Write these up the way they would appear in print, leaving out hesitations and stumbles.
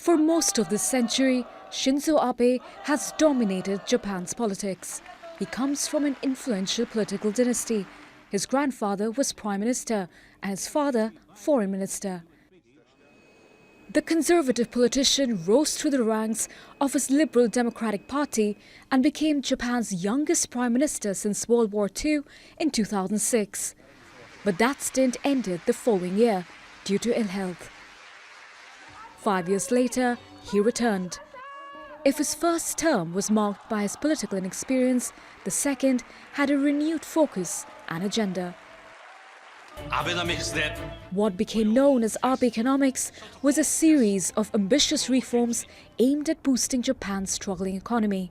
For most of this century, Shinzo Abe has dominated Japan's politics. He comes from an influential political dynasty. His grandfather was Prime Minister and his father Foreign Minister. The conservative politician rose through the ranks of his Liberal Democratic Party and became Japan's youngest Prime Minister since World War II in 2006. But that stint ended the following year due to ill health. 5 years later, he returned. If his first term was marked by his political inexperience, the second had a renewed focus and agenda. What became known as Abeconomics was a series of ambitious reforms aimed at boosting Japan's struggling economy.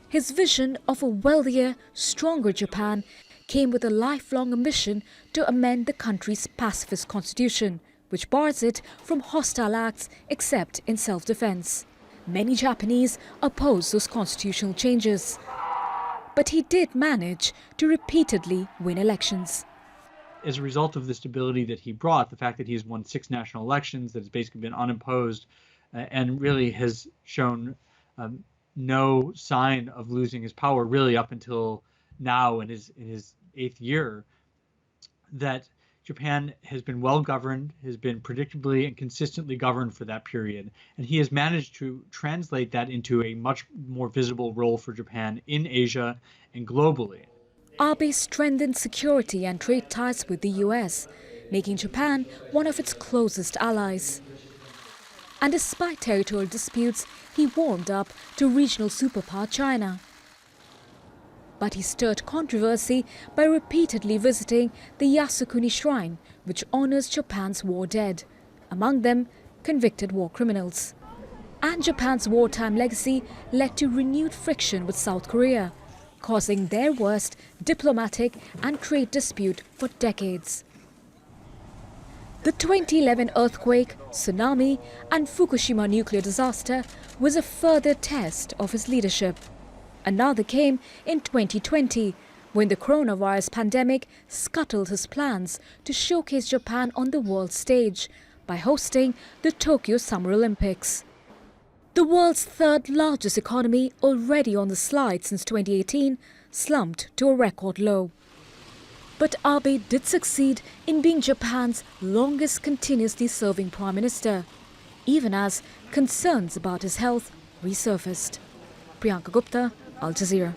His vision of a wealthier, stronger Japan came with a lifelong ambition to amend the country's pacifist constitution, which bars it from hostile acts except in self-defense. Many Japanese oppose those constitutional changes. But he did manage to repeatedly win elections. As a result of the stability that he brought, the fact that he has won 6 national elections, that has basically been unopposed, and really has shown no sign of losing his power really up until now in his 8th year, that Japan has been well governed, has been predictably and consistently governed for that period. And he has managed to translate that into a much more visible role for Japan in Asia and globally. Abe strengthened security and trade ties with the US, making Japan one of its closest allies. And despite territorial disputes, he warmed up to regional superpower China. But he stirred controversy by repeatedly visiting the Yasukuni Shrine, which honors Japan's war dead, among them convicted war criminals. And Japan's wartime legacy led to renewed friction with South Korea, causing their worst diplomatic and trade dispute for decades. The 2011 earthquake, tsunami and Fukushima nuclear disaster was a further test of his leadership. Another came in 2020, when the coronavirus pandemic scuttled his plans to showcase Japan on the world stage by hosting the Tokyo Summer Olympics. The world's third largest economy, already on the slide since 2018, slumped to a record low. But Abe did succeed in being Japan's longest continuously serving Prime Minister, even as concerns about his health resurfaced. Priyanka Gupta, Al Jazeera.